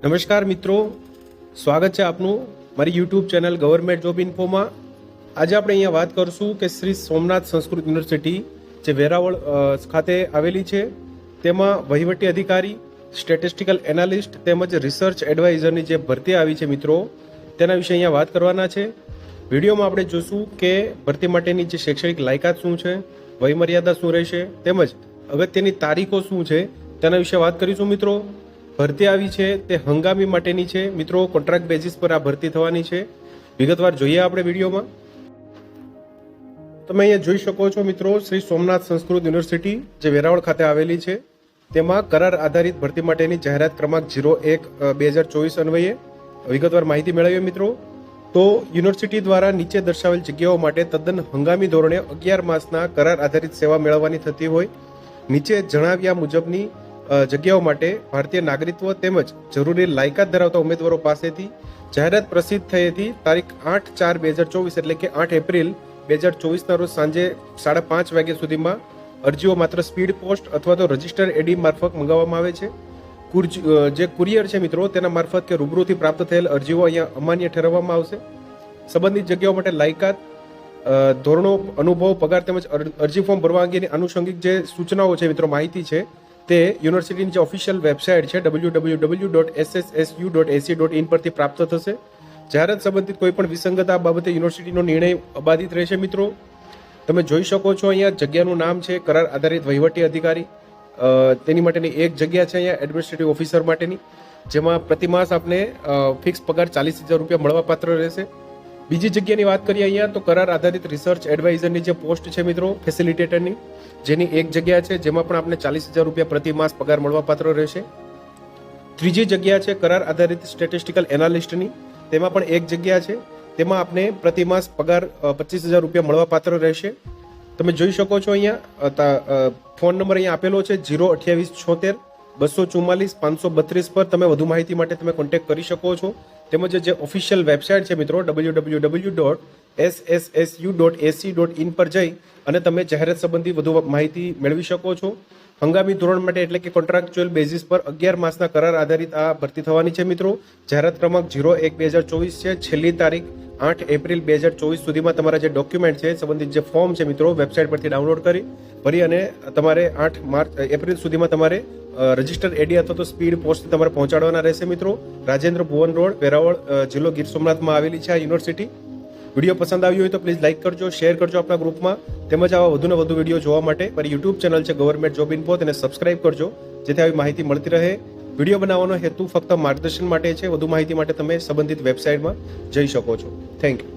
નમસ્કાર મિત્રો, સ્વાગત છે આપનું મારી યુટ્યુબ ચેનલ ગવર્મેન્ટ જોબ ઇન્ફોમાં। આજે આપણે અહીંયા વાત કરશું કે શ્રી સોમનાથ સંસ્કૃત યુનિવર્સિટી જે વેરાવળ ખાતે આવેલી છે તેમાં વહીવટી અધિકારી, સ્ટેટિસ્ટિકલ એનાલિસ્ટ તેમજ રિસર્ચ એડવાઇઝરની જે ભરતી આવી છે મિત્રો, તેના વિશે અહીંયા વાત કરવાના છે। વિડીયોમાં આપણે જોશું કે ભરતી માટેની જે શૈક્ષણિક લાયકાત શું છે, વયમર્યાદા શું રહેશે, તેમજ અગત્યની તારીખો શું છે તેના વિશે વાત કરીશું મિત્રો। ભરતી આવી છે તે હંગામી માટેની છે મિત્રો, કોન્ટ્રાક્ટ બેઝિસ પર આ ભરતી થવાની છે। વિગતવાર જોઈએ આપણે વિડીયોમાં। તમે અહીંયા જોઈ શકો છો મિત્રો, શ્રી સોમનાથ સંસ્કૃત યુનિવર્સિટી જે વેરાવળ ખાતે આવેલી છે તેમાં કરાર આધારિત ભરતી માટેની જાહેરાત ક્રમાંક 01/2024 અન્વયે વિગતવાર માહિતી મેળવીએ મિત્રો। તો યુનિવર્સિટી દ્વારા નીચે દર્શાવેલ જગ્યાઓ માટે તદ્દન હંગામી ધોરણે 11 માસના કરાર આધારિત સેવા મેળવવાની થતી હોય। નીચે જણાવ્યા મુજબની જગ્યાઓ માટે ભારતીય નાગરિકત્વ તેમજ જરૂરી લાયકાત ધરાવતા ઉમેદવારો પાસેથી જાહેરાત પ્રસિદ્ધ થઈ હતી તારીખ 8/4/2024 એટલે કે 8 એપ્રિલ 2024 રોજ સાંજે 5:30 વાગ્યા સુધીમાં અરજીઓ માત્ર સ્પીડ પોસ્ટ અથવા તો રજિસ્ટર એડી મારફત મંગાવવામાં આવે છે। જે કુરિયર છે મિત્રો તેના મારફત કે રૂબરૂથી પ્રાપ્ત થયેલ અરજીઓ અહીંયા અમાન્ય ઠેરવવામાં આવશે। સંબંધિત જગ્યાઓ માટે લાયકાત, ધોરણો, અનુભવ, પગાર તેમજ અરજી ફોર્મ ભરવા અંગેની આનુષંગિક જે સૂચનાઓ છે મિત્રો, માહિતી છે તે યુનિવર્સિટીની જે ઓફિશિયલ વેબસાઇટ છે www.ssu.ac.in પરથી પ્રાપ્ત થશે। જાહેરાત સંબંધિત કોઈ પણ વિસંગતતા બાબતે યુનિવર્સિટીનો નિર્ણય અબાધિત રહેશે મિત્રો। તમે જોઈ શકો છો અહીંયા જગ્યાનું નામ છે કરાર આધારિત વહીવટી અધિકારી, તેની માટેની એક જગ્યા છે અહીંયા એડમિનિસ્ટ્રેટિવ ઓફિસર માટેની, જેમાં પ્રતિ માસ આપને ફિક્સ પગાર 40,000 રૂપિયા મળવાપાત્ર રહેશે। બીજી જગ્યાની વાત કરીએ અહીંયા તો કરાર આધારિત રિસર્ચ એડવાઇઝરની જે પોસ્ટ છે મિત્રો, ફેસિલિટેટરની, જેની એક જગ્યા છે જેમાં પણ આપણે 40,000 રૂપિયા પ્રતિ માસ પગાર મળવાપાત્ર રહેશે। ત્રીજી જગ્યા છે કરાર આધારિત સ્ટેટિસ્ટિકલ એનાલિસ્ટની, તેમાં પણ એક જગ્યા છે, તેમાં આપણે પ્રતિ માસ પગાર 25,000 રૂપિયા મળવાપાત્ર રહેશે। તમે જોઈ શકો છો અહીંયા ફોન નંબર અહીંયા આપેલો છે 02876 244 532 પર તમે વધુ માહિતી માટે તમે કોન્ટેક્ટ કરી શકો છો। તેમજ જે ઓફિશિયલ વેબસાઇટ છે મિત્રો www.ssu.ac.in પર જઈ અને તમે જાહેરાત સંબંધી વધુ માહિતી મેળવી શકો છો। હંગામી ધોરણ માટે એટલે કે કોન્ટ્રાક્ચ્યુઅલ બેઝિસ પર 11 માસના કરાર આધારિત આ ભરતી થવાની છે મિત્રો। જાહેરાત ક્રમાંક 01/2024 છે, છેલ્લી તારીખ 8 એપ્રિલ 2024 સુધીમાં તમારા જે ડોક્યુમેન્ટ છે, સંબંધિત જે ફોર્મ છે મિત્રો, વેબસાઇટ પરથી ડાઉનલોડ ભરી અને તમારે 8 એપ્રિલ સુધીમાં તમારે રજિસ્ટર એડી અથવા તો સ્પીડ પોસ્ટ તમારે પહોંચાડવાના રહેશે મિત્રો। રાજેન્દ્ર ભુવન રોડ, વેરાવળ, જિલ્લો ગીર સોમનાથમાં આવેલી છે આ યુનિવર્સિટી। વિડીયો પસંદ આવ્યો હોય તો પ્લીઝ લાઇક કરજો, શેર કરજો આપણા ગ્રુપમાં, તેમજ આવા વધુને વધુ વિડીયો જોવા માટે મારી યુટ્યુબ ચેનલ છે ગવર્મેન્ટ જોબ ઇન્ફો, તેને સબસ્ક્રાઇબ કરજો જેથી આવી માહિતી મળતી રહે। વિડીયો બનાવવાનો હેતુ ફક્ત માર્ગદર્શન માટે છે, વધુ માહિતી માટે તમે સંબંધિત વેબસાઇટમાં જઈ શકો છો। Thank you.